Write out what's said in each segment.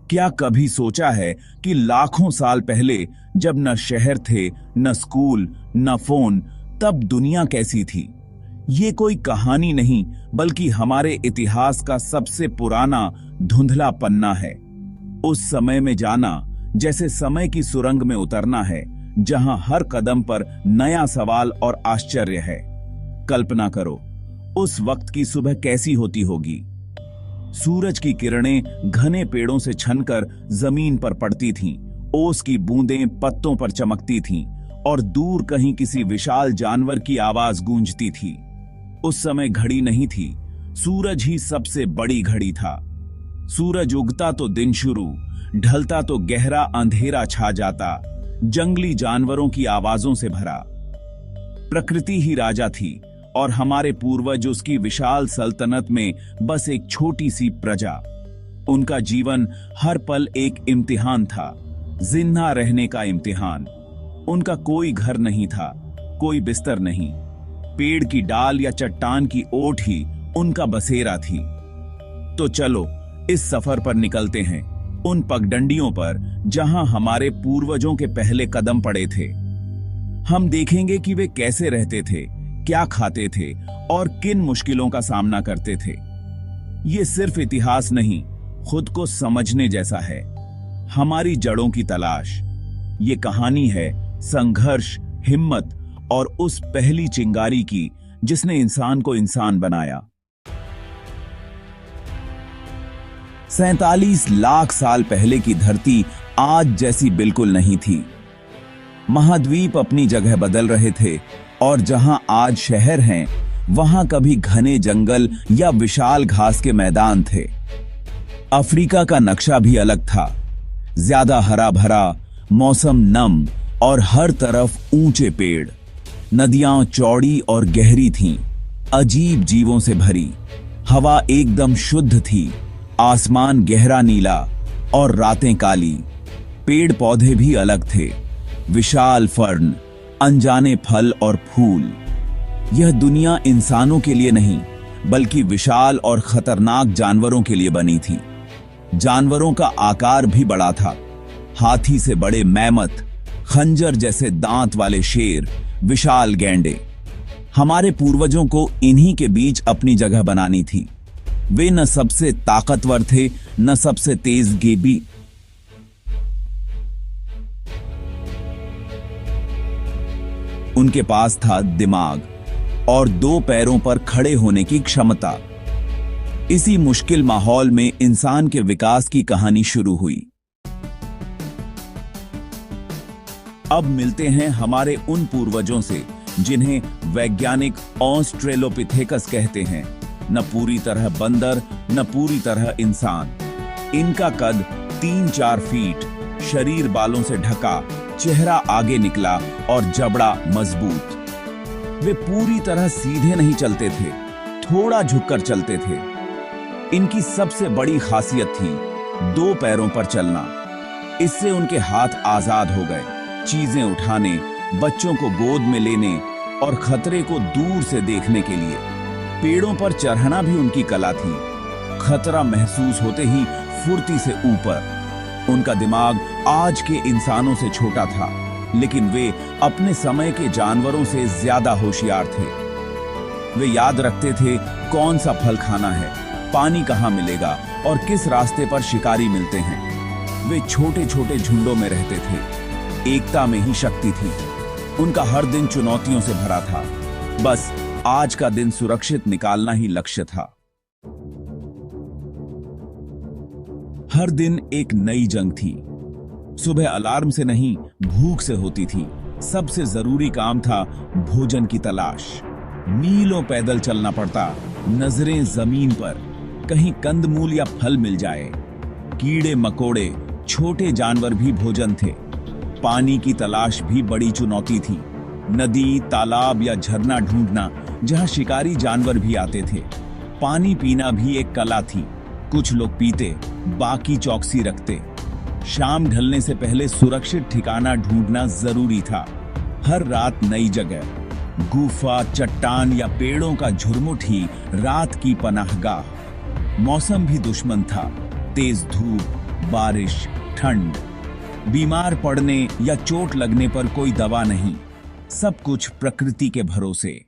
क्या कभी सोचा है कि लाखों साल पहले जब न शहर थे, न स्कूल, न फोन, तब दुनिया कैसी थी? ये कोई कहानी नहीं, बल्कि हमारे इतिहास का सबसे पुराना धुंधला पन्ना है। उस समय में जाना जैसे समय की सुरंग में उतरना है, जहां हर कदम पर नया सवाल और आश्चर्य है। कल्पना करो, उस वक्त की सुबह कैसी होती होगी। सूरज की किरणें घने पेड़ों से छनकर जमीन पर पड़ती थीं, ओस की बूंदें पत्तों पर चमकती थीं और दूर कहीं किसी विशाल जानवर की आवाज गूंजती थी। उस समय घड़ी नहीं थी, सूरज ही सबसे बड़ी घड़ी था। सूरज उगता तो दिन शुरू, ढलता तो गहरा अंधेरा छा जाता, जंगली जानवरों की आवाजों से भरा। प्रकृति ही राजा थी और हमारे पूर्वज उसकी विशाल सल्तनत में बस एक छोटी सी प्रजा। उनका जीवन हर पल एक इम्तिहान था, जिंदा रहने का इम्तिहान। उनका कोई घर नहीं था, कोई बिस्तर नहीं, पेड़ की डाल या चट्टान की ओट ही उनका बसेरा थी। तो चलो इस सफर पर निकलते हैं, उन पगडंडियों पर जहां हमारे पूर्वजों के पहले कदम पड़े थे। हम देखेंगे कि वे कैसे रहते थे, क्या खाते थे और किन मुश्किलों का सामना करते थे। ये सिर्फ इतिहास नहीं, खुद को समझने जैसा है, हमारी जड़ों की तलाश। ये कहानी है संघर्ष, हिम्मत और उस पहली चिंगारी की जिसने इंसान को इंसान बनाया। 47 लाख साल पहले की धरती आज जैसी बिल्कुल नहीं थी। महाद्वीप अपनी जगह बदल रहे थे और जहां आज शहर हैं, वहां कभी घने जंगल या विशाल घास के मैदान थे। अफ्रीका का नक्शा भी अलग था, ज्यादा हरा भरा, मौसम नम और हर तरफ ऊंचे पेड़। नदियां चौड़ी और गहरी थीं, अजीब जीवों से भरी। हवा एकदम शुद्ध थी, आसमान गहरा नीला और रातें काली। पेड़ पौधे भी अलग थे, विशाल फर्न, अनजाने फल और फूल। यह दुनिया इंसानों के लिए नहीं, बल्कि विशाल और खतरनाक जानवरों के लिए बनी थी। जानवरों का आकार भी बड़ा था, हाथी से बड़े मैमथ, खंजर जैसे दांत वाले शेर, विशाल गैंडे। हमारे पूर्वजों को इन्हीं के बीच अपनी जगह बनानी थी। वे न सबसे ताकतवर थे, न सबसे तेज गेबी। उनके पास था दिमाग और 2 पैरों पर खड़े होने की क्षमता। इसी मुश्किल माहौल में इंसान के विकास की कहानी शुरू हुई। अब मिलते हैं हमारे उन पूर्वजों से जिन्हें वैज्ञानिक ऑस्ट्रेलोपिथेकस कहते हैं। न पूरी तरह बंदर, न पूरी तरह इंसान। इनका कद 3-4 फीट, शरीर बालों से ढका, चेहरा आगे निकला और जबड़ा मजबूत। वे पूरी तरह सीधे नहीं चलते थे, थोड़ा झुककर चलते थे। इनकी सबसे बड़ी खासियत थी 2 पैरों पर चलना। इससे उनके हाथ आजाद हो गए, चीजें उठाने, बच्चों को गोद में लेने और खतरे को दूर से देखने के लिए। पेड़ों पर चढ़ना भी उनकी कला थी, खतरा महसूस होते ही फुर्ती से ऊपर। उनका दिमाग आज के इंसानों से छोटा था, लेकिन वे अपने समय के जानवरों से ज्यादा होशियार थे। वे याद रखते थे कौन सा फल खाना है, पानी कहाँ मिलेगा और किस रास्ते पर शिकारी मिलते हैं। वे छोटे छोटे झुंडों में रहते थे, एकता में ही शक्ति थी। उनका हर दिन चुनौतियों से भरा था, बस आज का दिन सुरक्षित निकालना ही लक्ष्य था। हर दिन एक नई जंग थी। सुबह अलार्म से नहीं, भूख से होती थी। सबसे जरूरी काम था भोजन की तलाश। मीलों पैदल चलना पड़ता, नजरें जमीन पर, कहीं कंदमूल या फल मिल जाए। कीड़े मकोड़े, छोटे जानवर भी भोजन थे। पानी की तलाश भी बड़ी चुनौती थी। नदी, तालाब या झरना ढूंढना जहां शिकारी जानवर भी आते थे। पानी पीना भी एक कला थी। कुछ लोग पीते, बाकी चौकसी रखते। शाम ढलने से पहले सुरक्षित ठिकाना ढूंढना जरूरी था। हर रात नई जगह, गुफा, चट्टान या पेड़ों का झुरमुट ही रात की पनाहगाह। मौसम भी दुश्मन था, तेज धूप, बारिश, ठंड, बीमार पड़ने या चोट लगने पर कोई दवा नहीं, सब कुछ प्रकृति के भरोसे।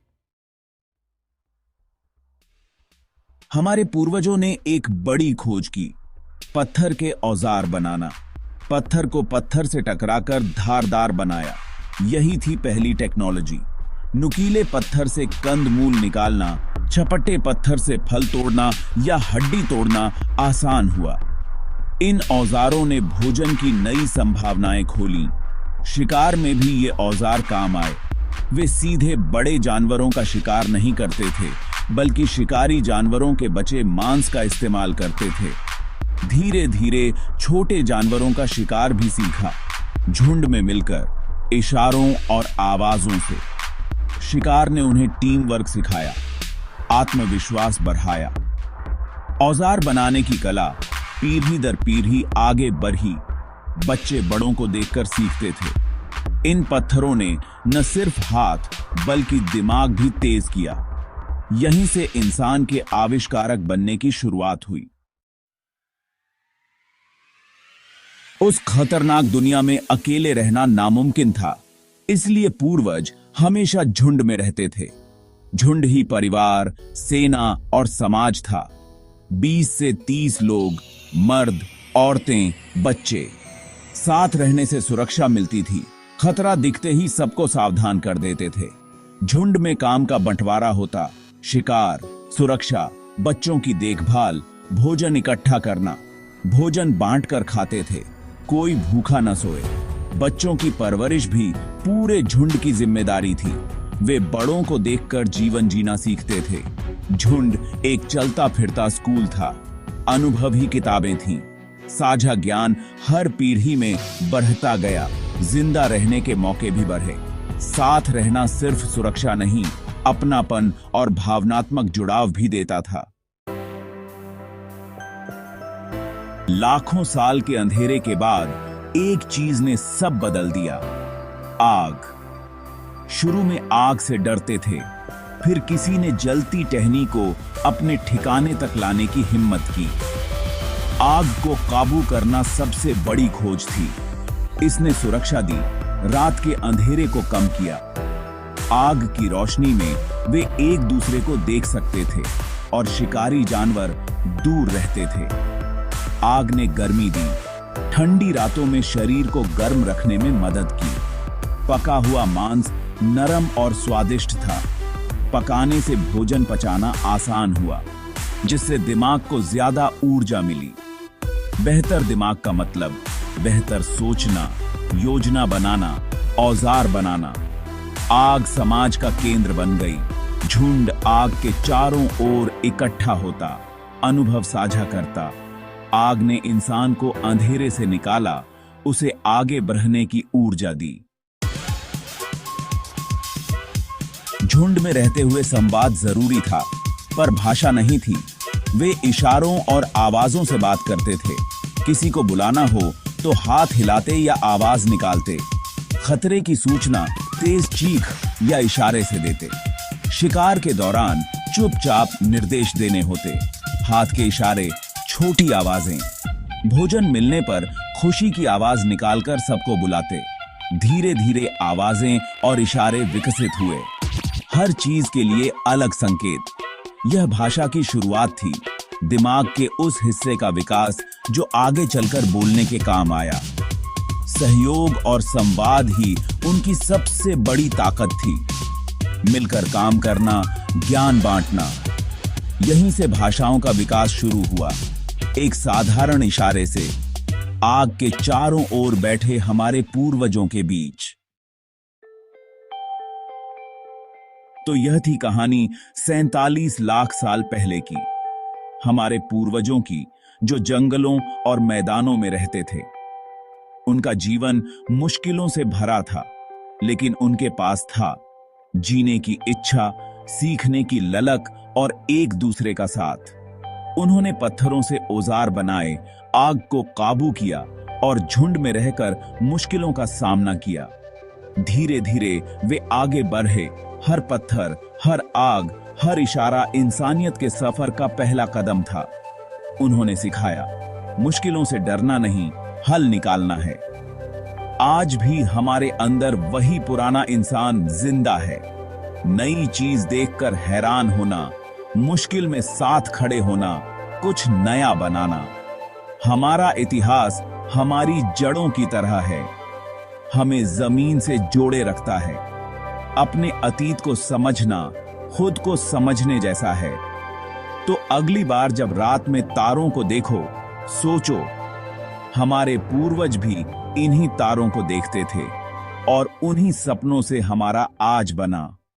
हमारे पूर्वजों ने एक बड़ी खोज की, पत्थर के औजार बनाना। पत्थर को पत्थर से टकराकर धारदार बनाया। यही थी पहली टेक्नोलॉजी। नुकीले पत्थर से कंद मूल निकालना, चपटे पत्थर से फल तोड़ना या हड्डी तोड़ना आसान हुआ। इन औजारों ने भोजन की नई संभावनाएं खोली। शिकार में भी ये औजार काम आए। वे सीधे बड़े जानवरों का शिकार नहीं करते थे, बल्कि शिकारी जानवरों के बचे मांस का इस्तेमाल करते थे। धीरे धीरे छोटे जानवरों का शिकार भी सीखा, झुंड में मिलकर, इशारों और आवाजों से। शिकार ने उन्हें टीम वर्क सिखाया, आत्मविश्वास बढ़ाया। औजार बनाने की कला पीढ़ी दर पीढ़ी आगे बढ़ी। बच्चे बड़ों को देखकर सीखते थे। इन पत्थरों ने न सिर्फ हाथ बल्कि दिमाग भी तेज किया। यहीं से इंसान के आविष्कारक बनने की शुरुआत हुई। उस खतरनाक दुनिया में अकेले रहना नामुमकिन था, इसलिए पूर्वज हमेशा झुंड में रहते थे। झुंड ही परिवार, सेना और समाज था। 20 से 30 लोग, मर्द, औरतें, बच्चे। साथ रहने से सुरक्षा मिलती थी। खतरा दिखते ही सबको सावधान कर देते थे। झुंड में काम का बंटवारा होता, शिकार, सुरक्षा, बच्चों की देखभाल, भोजन इकट्ठा करना। भोजन बांटकर खाते थे, कोई भूखा न सोए। बच्चों की परवरिश भी पूरे झुंड की जिम्मेदारी थी। वे बड़ों को देखकर जीवन जीना सीखते थे। झुंड एक चलता फिरता स्कूल था। अनुभव ही किताबें थीं। साझा ज्ञान हर पीढ़ी में बढ़ता गया। जिंदा रहने के मौके भी बढ़े। साथ रहना सिर्फ सुरक्षा नहीं, अपनापन और भावनात्मक जुड़ाव भी देता था। लाखों साल के अंधेरे के बाद एक चीज ने सब बदल दिया, आग। शुरू में आग से डरते थे, फिर किसी ने जलती टहनी को अपने ठिकाने तक लाने की हिम्मत की। आग को काबू करना सबसे बड़ी खोज थी। इसने सुरक्षा दी, रात के अंधेरे को कम किया। आग की रोशनी में वे एक दूसरे को देख सकते थे और शिकारी जानवर दूर रहते थे। आग ने गर्मी दी, ठंडी रातों में शरीर को गर्म रखने में मदद की। पका हुआ मांस नरम और स्वादिष्ट था। पकाने से भोजन पचाना आसान हुआ, जिससे दिमाग को ज्यादा ऊर्जा मिली। बेहतर दिमाग का मतलब बेहतर सोचना, योजना बनाना, औजार बनाना। आग समाज का केंद्र बन गई। झुंड आग के चारों ओर इकट्ठा होता, अनुभव साझा करता। आग ने इंसान को अंधेरे से निकाला, उसे आगे बढ़ने की ऊर्जा दी। झुंड में रहते हुए संवाद जरूरी था, पर भाषा नहीं थी। वे इशारों और आवाजों से बात करते थे। किसी को बुलाना हो तो हाथ हिलाते या आवाज निकालते। खतरे की सूचना तेज चीख या इशारे से देते। शिकार के दौरान चुपचाप निर्देश देने होते, हाथ के इशारे, छोटी आवाजें। भोजन मिलने पर खुशी की आवाज निकालकर सबको बुलाते। धीरे धीरे आवाजें और इशारे विकसित हुए, हर चीज के लिए अलग संकेत। यह भाषा की शुरुआत थी, दिमाग के उस हिस्से का विकास जो आगे चलकर बोलने के काम आया। सहयोग और संवाद ही उनकी सबसे बड़ी ताकत थी। मिलकर काम करना, ज्ञान बांटना। यहीं से भाषाओं का विकास शुरू हुआ, एक साधारण इशारे से, आग के चारों ओर बैठे हमारे पूर्वजों के बीच। तो यह थी कहानी 47 लाख साल पहले की, हमारे पूर्वजों की, जो जंगलों और मैदानों में रहते थे। उनका जीवन मुश्किलों से भरा था, लेकिन उनके पास था जीने की इच्छा, सीखने की ललक और एक दूसरे का साथ। उन्होंने पत्थरों से औजार बनाए, आग को काबू किया और झुंड में रहकर मुश्किलों का सामना किया। धीरे धीरे वे आगे बढ़े। हर पत्थर, हर आग, हर इशारा इंसानियत के सफर का पहला कदम था। उन्होंने सिखाया मुश्किलों से डरना नहीं, हल निकालना है। आज भी हमारे अंदर वही पुराना इंसान जिंदा है। नई चीज देखकर हैरान होना, मुश्किल में साथ खड़े होना, कुछ नया बनाना। हमारा इतिहास हमारी जड़ों की तरह है, हमें जमीन से जोड़े रखता है। अपने अतीत को समझना खुद को समझने जैसा है। तो अगली बार जब रात में तारों को देखो, सोचो हमारे पूर्वज भी इन्हीं तारों को देखते थे और उन्हीं सपनों से हमारा आज बना।